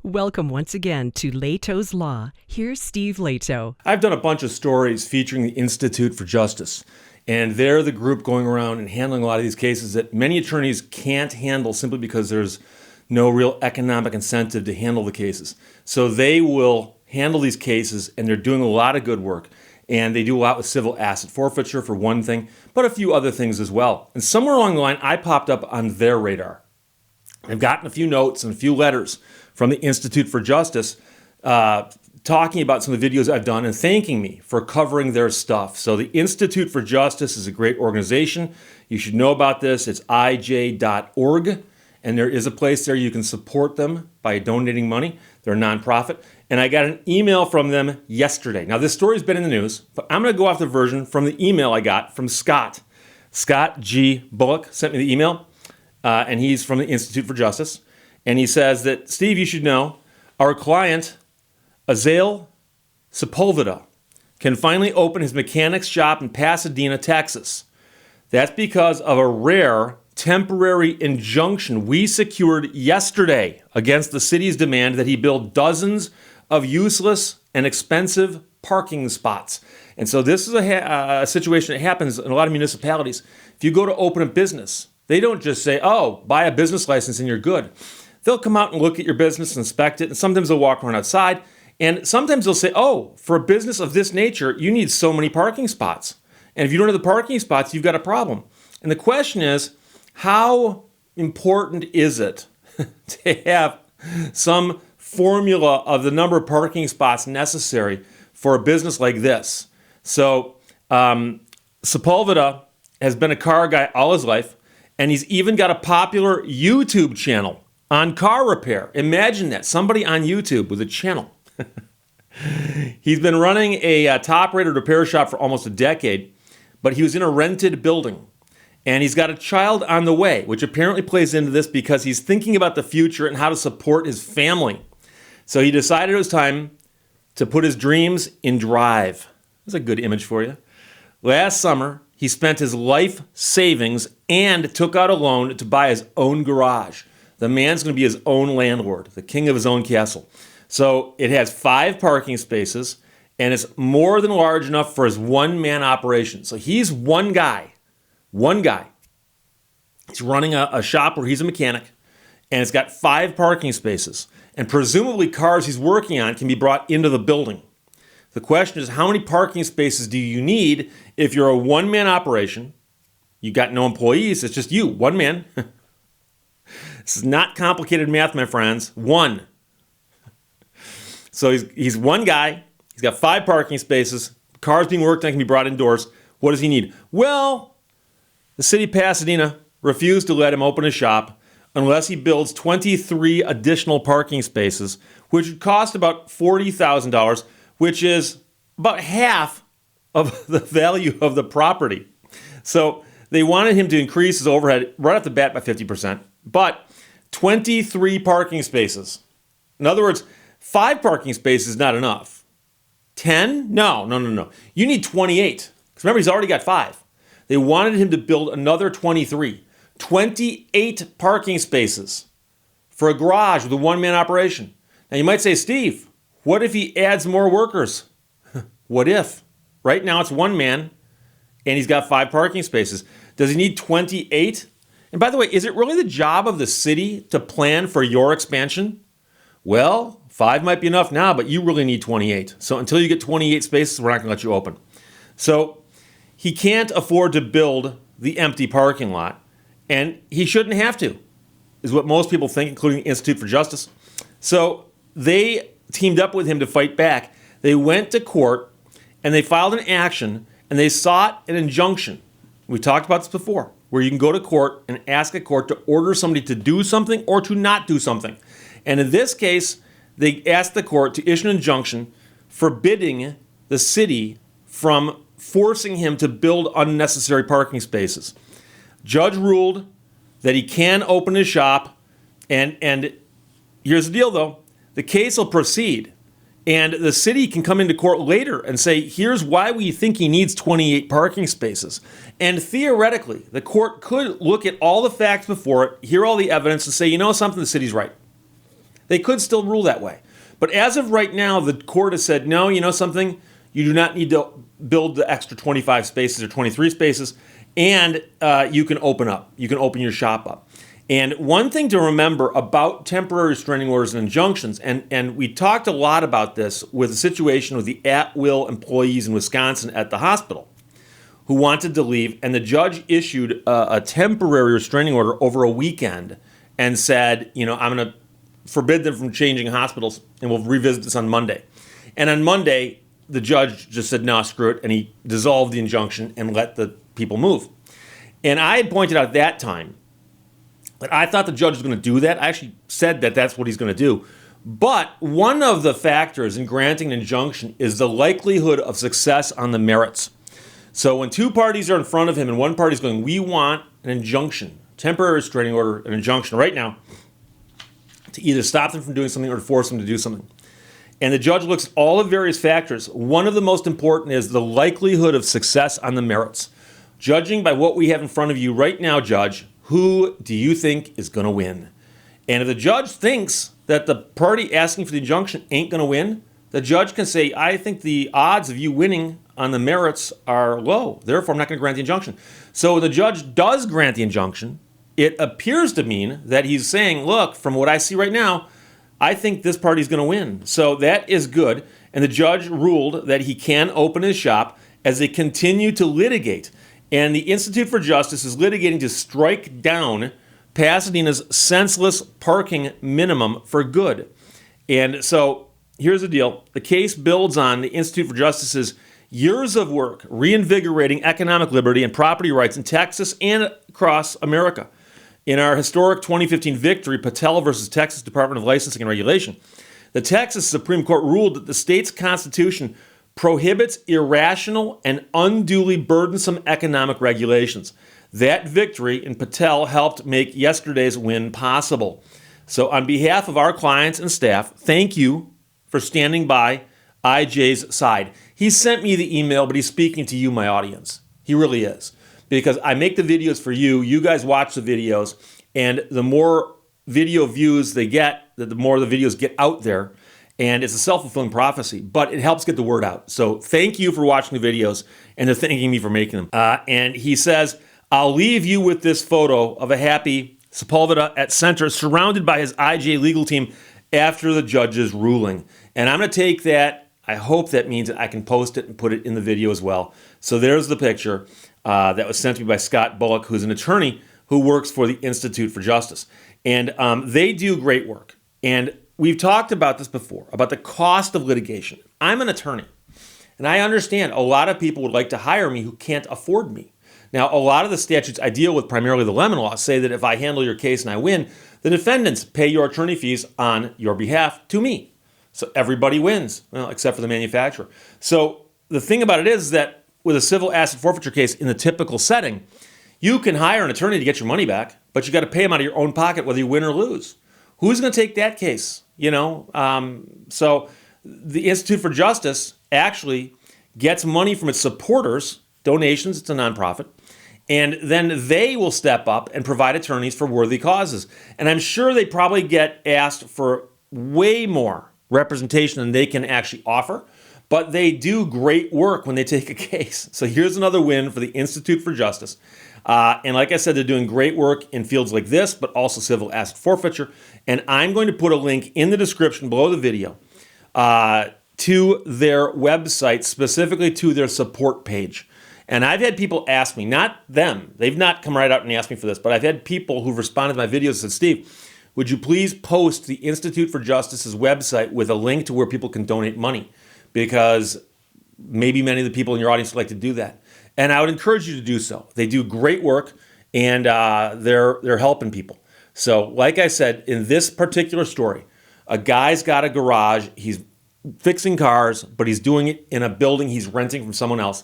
Welcome once again to Lehto's Law. Here's Steve Lehto. I've done a bunch of stories featuring the Institute for Justice, and they're the group going around and handling a lot of these cases that many attorneys can't handle simply because there's no real economic incentive to handle the cases. So they will handle these cases, and they're doing a lot of good work. And they do a lot with civil asset forfeiture for one thing, but a few other things as well. And somewhere along the line, I popped up on their radar. I've gotten a few notes and a few letters from the Institute for Justice talking about some of the videos I've done and thanking me for covering their stuff. So the Institute for Justice is a great organization. You should know about this. It's ij.org, and there is a place there you can support them by donating money. They're a nonprofit. And I got an email from them yesterday. Now, this story's been in the news, but I'm going to go off the version from the email I got from Scott. Scott G. Bullock sent me the email, and he's from the Institute for Justice. And he says that, Steve, you should know, our client, Azael Sepulveda, can finally open his mechanics shop in Pasadena, Texas. That's because of a rare temporary injunction we secured yesterday against the city's demand that he build dozens of useless and expensive parking spots. And so this is a situation that happens in a lot of municipalities. If you go to open a business, they don't just say, oh, buy a business license and you're good. They'll come out and look at your business, inspect it, and sometimes they'll walk around outside. And sometimes they'll say, oh, for a business of this nature, you need so many parking spots. And if you don't have the parking spots, you've got a problem. And the question is, how important is it to have some formula of the number of parking spots necessary for a business like this? So Sepulveda has been a car guy all his life, and he's even got a popular YouTube channel on car repair. Imagine that, somebody on YouTube with a channel. He's been running a top-rated repair shop for almost a decade, but he was in a rented building. And he's got a child on the way, which apparently plays into this because he's thinking about the future and how to support his family. So he decided it was time to put his dreams in drive. That's a good image for you. Last summer, he spent his life savings and took out a loan to buy his own garage. The man's going to be his own landlord, the king of his own castle. So it has 5 parking spaces, and it's more than large enough for his one-man operation. So he's one guy. He's running a shop where he's a mechanic, and it's got 5 parking spaces. And presumably cars he's working on can be brought into the building. The question is, how many parking spaces do you need if you're a one-man operation? You've got no employees, it's just you, one man. This is not complicated math, my friends. One. So he's one guy, he's got 5 parking spaces, cars being worked on can be brought indoors. What does he need? Well, the city of Pasadena refused to let him open a shop unless he builds 23 additional parking spaces, which would cost about $40,000, which is about half of the value of the property. So they wanted him to increase his overhead right off the bat by 50%, but 23 parking spaces. In other words, 5 parking spaces is not enough. 10? No. You need 28. Because remember, he's already got 5. They wanted him to build another 23. 28 parking spaces for a garage with a one-man operation. Now you might say, Steve, what if he adds more workers? What if? Right now it's one man and he's got 5 parking spaces. Does he need 28? And by the way, is it really the job of the city to plan for your expansion? Well, 5 might be enough now, but you really need 28. So until you get 28 spaces, we're not going to let you open. So he can't afford to build the empty parking lot, and he shouldn't have to, is what most people think, including the Institute for Justice. So they teamed up with him to fight back. They went to court, and they filed an action, and they sought an injunction. We talked about this before, where you can go to court and ask a court to order somebody to do something or to not do something. And in this case, they asked the court to issue an injunction forbidding the city from forcing him to build unnecessary parking spaces. Judge ruled that he can open his shop, and here's the deal, though. The case will proceed, and the city can come into court later and say, here's why we think he needs 28 parking spaces. And theoretically, the court could look at all the facts before it, hear all the evidence, and say, you know something, the city's right. They could still rule that way. But as of right now, the court has said, no, you know something? You do not need to build the extra 25 spaces or 23 spaces, and you can open up. You can open your shop up. And one thing to remember about temporary restraining orders and injunctions, and we talked a lot about this with the situation with the at-will employees in Wisconsin at the hospital who wanted to leave, and the judge issued a temporary restraining order over a weekend and said, I'm going to forbid them from changing hospitals, and we'll revisit this on Monday. And on Monday, the judge just said, no, screw it, and he dissolved the injunction and let the people move. And I had pointed out that time that I thought the judge was going to do that. I actually said that that's what he's going to do. But one of the factors in granting an injunction is the likelihood of success on the merits. So when two parties are in front of him and one party's going, we want an injunction, temporary restraining order, an injunction right now, to either stop them from doing something or to force them to do something. And the judge looks at all the various factors. One of the most important is the likelihood of success on the merits. Judging by what we have in front of you right now, Judge, who do you think is going to win? And if the judge thinks that the party asking for the injunction ain't going to win, the judge can say, I think the odds of you winning on the merits are low. Therefore, I'm not going to grant the injunction. So the judge does grant the injunction. It appears to mean that he's saying, look, from what I see right now, I think this party's going to win. So that is good. And the judge ruled that he can open his shop as they continue to litigate. And the Institute for Justice is litigating to strike down Pasadena's senseless parking minimum for good. And so here's the deal. The case builds on the Institute for Justice's years of work reinvigorating economic liberty and property rights in Texas and across America. In our historic 2015 victory, Patel versus Texas Department of Licensing and Regulation, the Texas Supreme Court ruled that the state's constitution prohibits irrational and unduly burdensome economic regulations. That victory in Patel helped make yesterday's win possible. So on behalf of our clients and staff, thank you for standing by IJ's side. He sent me the email, but he's speaking to you, my audience. He really is. Because I make the videos for you, you guys watch the videos, and the more video views they get, the more the videos get out there. And it's a self-fulfilling prophecy, but it helps get the word out. So thank you for watching the videos and for thanking me for making them. And he says, I'll leave you with this photo of a happy Sepulveda at center, surrounded by his IJ legal team after the judge's ruling. And I'm going to take that. I hope that means that I can post it and put it in the video as well. So there's the picture that was sent to me by Scott Bullock, who's an attorney who works for the Institute for Justice. And they do great work. And we've talked about this before, about the cost of litigation. I'm an attorney, and I understand a lot of people would like to hire me who can't afford me. Now, a lot of the statutes I deal with, primarily the Lemon Law, say that if I handle your case and I win, the defendants pay your attorney fees on your behalf to me. So everybody wins, well, except for the manufacturer. So the thing about it is that with a civil asset forfeiture case in the typical setting, you can hire an attorney to get your money back, but you got to pay him out of your own pocket whether you win or lose. Who's going to take that case? So the Institute for Justice actually gets money from its supporters, donations, it's a nonprofit, and then they will step up and provide attorneys for worthy causes. And I'm sure they probably get asked for way more representation than they can actually offer, but they do great work when they take a case. So here's another win for the Institute for Justice. And like I said, they're doing great work in fields like this, but also civil asset forfeiture. And I'm going to put a link in the description below the video to their website, specifically to their support page. And I've had people ask me, not them, they've not come right out and asked me for this, but I've had people who've responded to my videos and said, Steve, would you please post the Institute for Justice's website with a link to where people can donate money? Because maybe many of the people in your audience would like to do that. And I would encourage you to do so. They do great work, and they're helping people. So like I said, in this particular story, a guy's got a garage. He's fixing cars, but he's doing it in a building he's renting from someone else.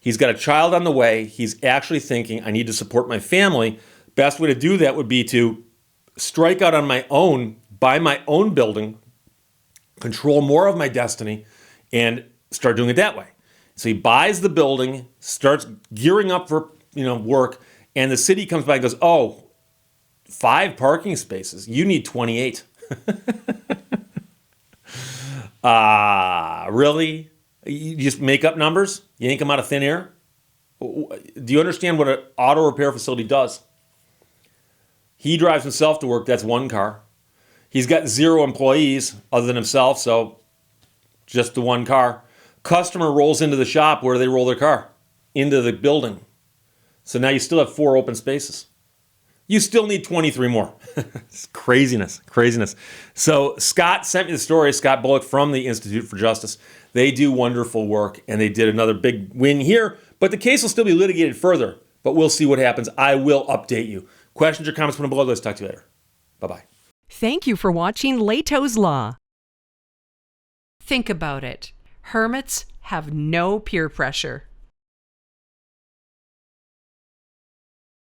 He's got a child on the way. He's actually thinking, I need to support my family. Best way to do that would be to strike out on my own, buy my own building, control more of my destiny, and start doing it that way. So he buys the building, starts gearing up for work, and the city comes by and goes, 5 parking spaces. You need 28. Really? You just make up numbers? You yank them out of thin air? Do you understand what an auto repair facility does? He drives himself to work. That's one car. He's got 0 employees other than himself, so just the one car. Customer rolls into the shop. Where do they roll their car? Into the building. So now you still have 4 open spaces. You still need 23 more. It's craziness. So Scott sent me the story, Scott Bullock from the Institute for Justice. They do wonderful work, and they did another big win here. But the case will still be litigated further. But we'll see what happens. I will update you. Questions or comments, put them below. Let's talk to you later. Bye-bye. Thank you for watching Lehto's Law. Think about it. Hermits have no peer pressure.